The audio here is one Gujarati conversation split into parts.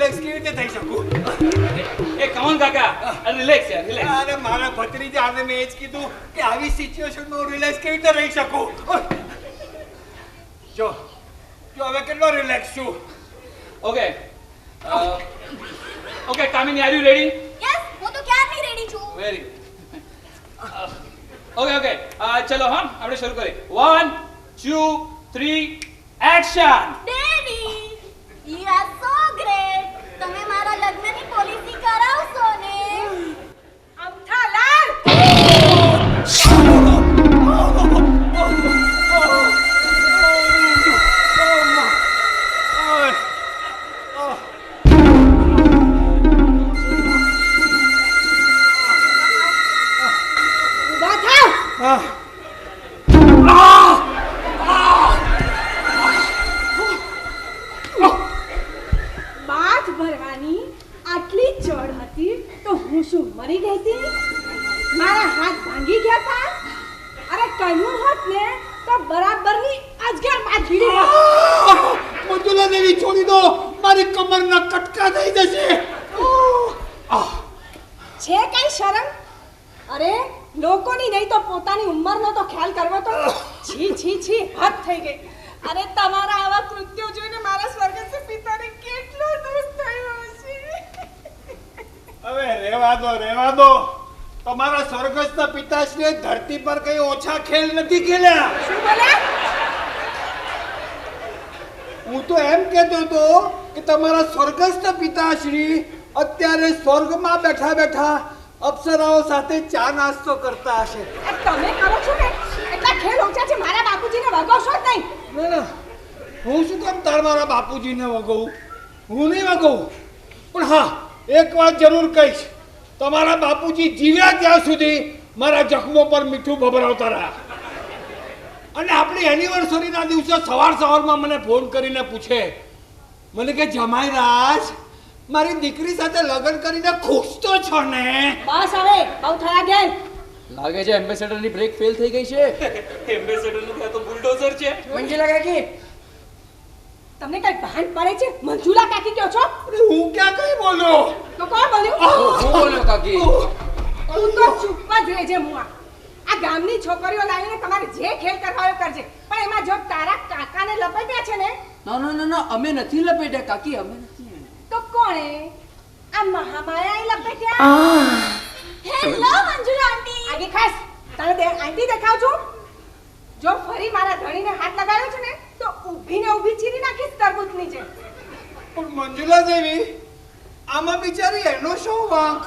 રિલેક્સ કેવી રીતે થઈ શકું? એ કમોન કાકા, રિલેક્સ યાર, રિલેક્સ. અરે મારા ભત્રીજાને મેં એ જ કીધું કે આવી સિચ્યુએશનમાં હું રિલેક્સ કેવી રીતે રહી શકું. જો હવે કેટલો રિલેક્સ છું. Okay okay Kamini, are you ready? Yes, હું તો ક્યારની રેડી છું. વેરી ઓકે ચલો હા, આપણે શરૂ કરીએ. 1 2 3 action. Daddy, you are so great. તમે મારા લગ્નની પોલિસી કરાવશો ને? અમથાલાલ, ઊભા થાવ. બાથ ભરવાની આટલી ચડ હતી તો હું શું મરી ગઈ હતી? મારા હાથ ભાંગી ગયા હતા. અરે કહ્યું હોત ને તો બરાબરની અજગર માં ભીડી. મંજુલા દેવી છોડી દો, મારી કમરના કટકા થઈ જશે. છે કઈ શરમ? અરે લોકોની નહીં તો પોતાની ઉંમરનો તો ખ્યાલ કરવો તો. છી છી છી, હદ થઈ ગઈ. અરે તમારા આવા કૃત્યો જોઈને મારા સ્વર્ગસ્થ પિતાને કેટલો દુઃખ થયો હશે. હવે રહેવા દો. તમારા સ્વર્ગસ્થ પિતાશ્રીએ ધરતી પર કઈ ઓછા ખેલ નથી ખેલ્યા. શું બોલ્યા? હું તો એમ કહેતો હતો કે તમારા સ્વર્ગસ્થ પિતાશ્રી અત્યારે સ્વર્ગમાં બેઠા બેઠા અપ્સરાઓ સાથે ચા નાસ્તો કરતા હશે. આ તમે કરો છો ને એટલા ખેલ ઓછા છે. મારા બાપુજીને વગોશો જ નહીં. ના, હું શું કામ મારા બાપુજીને વગોવું? હું નહીં વગોવું. પણ હા, એક વાત જરૂર કહીશ, તમારા બાપુજી જીવ્યા ત્યાં સુધી મારા જખમો પર મીઠું ભભરાવતા રહ્યા. અને આપણી એનિવર્સરીના દિવસે સવારમાં મને ફોન કરીને પૂછે, મને કે જમાઈ રાજ, મારી દીકરી સાથે લગ્ન કરીને ખુશ તો છો ને? બસ હવે બહુ થયા ગયા. લાગે છે એમ્બેસેડરની બ્રેક ફેલ થઈ ગઈ છે. એમ્બેસેડરનું તો બુલડોઝર છે. મંજુલા કાકી, તમને કઈ ભાન પડે છે? મંજુલા કાકી કહો છો? અરે હું ક્યાં કઈ બોલ્યો? તો કોણ બોલ્યું? હું બોલ્યો કાકી. તું તો ચૂપ જ રહેજે મુઆ. આ ગામની છોકરીઓ લાવીને તમારે જે ખેલ કરવા હોય કરજે, પણ એમાં જો તારા કાકાને લપેટ્યા છે ને ના અમે નથી લપેટ્યા કાકી, અમે નથી. તો કોણે? આ મહામાયાએ લપેટ્યા. હેલો મંજુલા આંટી. આગે ખાસ તને આંટી દેખાવ છું. જો ફરી મારા ધણીને હાથ લગાડ્યો છે ને તો ઊભી ચીરી નાખીશ તરબૂચ નીચે. પણ મંજુલા દેવી, આમાં બિચારી એનો શું વાંક?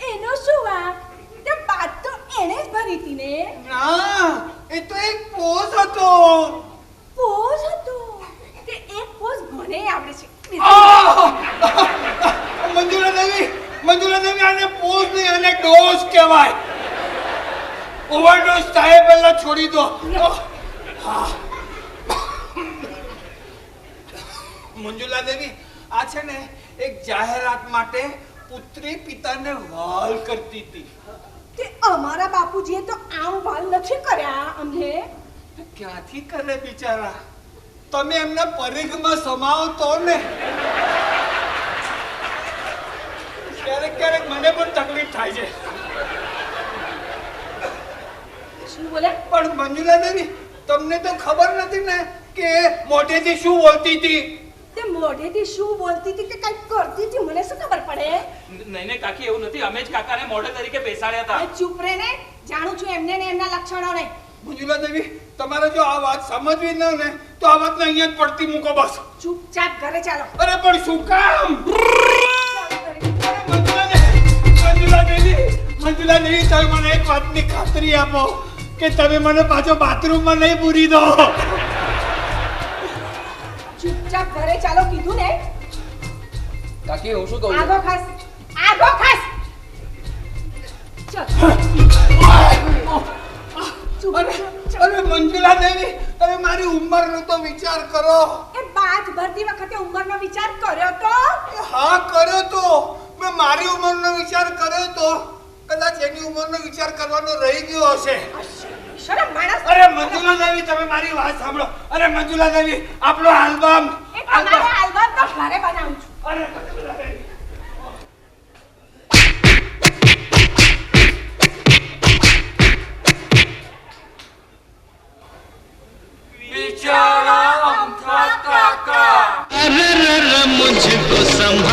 એનો શું વાંક? તે બાત તો એને જ ભરી હતી ને. ના, એ તો એક પોઝ હતો. પોઝ હતો. તે એક પોઝ મને આવડે છે. મંજુલા દેવી, આને પોઝ નહીં, આને ડોઝ કહેવાય. ઓવરડોઝ થાય પહેલા છોડી દો. મંજુલા દેવી, આ છે ને એક જાહેરાત માટે પુત્રી પિતાને વાલ કરતી હતી. તે અમારા બાપુજીએ તો આમ વાલ નથી કર્યા અમને. ક્યાંથી કરે બિચારા? તમે એમના પરિઘમાં સમાવો તો ને. ક્યારેક મને પણ તકલીફ થાય છે. શું બોલે? પણ મંજુલા દેવી, તમને તો ખબર નથી ને કે મોઢેથી શું બોલતી હતી? તે મોઢેથી શું બોલતી હતી કે કઈ કરતી હતી મને શું ખબર પડે? નહીં કાકી, એવું નથી. અમે જ કાકાને મોઢે તરીકે બેસાડ્યા હતા. હવે ચૂપ રહે ને. જાણું છું એમને ને એમના લક્ષણો ને. મંજુલા દેવી, તમારે જો આ વાત સમજવી ન ને તો આ વાતને અહીંયા જ પડતી મૂકો બસ. ચૂપચાપ ઘરે ચાલો. અરે પણ શું કામ? મંજુલા દેવી, તમે મને એક વાતની ખાતરી આપો કે તમે મને પાછો બાથરૂમમાં નહીં પૂરી દો. ચૂપચાપ ઘરે ચાલો કીધું ને. કાકી હું શું કહું? આગો ખાસ. ચલ. અરે મંજુલા દેવી, તમે મારી ઉંમરનો તો વિચાર કરો. એ બાથ ભરતી વખતે ઉંમરનો વિચાર કર્યો તો? હા, કર્યો તો. મેં મારી ઉંમરનો વિચાર કર્યો તો. કદાચ એની ઉંમરનો વિચાર કરવાનો રહી ગયો હશે. શરમ માણસ. અરે મંજુલા દેવી, તમે મારી વાત સાંભળો. અરે મંજુલા દેવી, આપણો આલ્બમ. એ તમારો આલ્બમ ઘરે બનાવું છું. અરે બિચારા અમથા કાકા. मुझको संभाल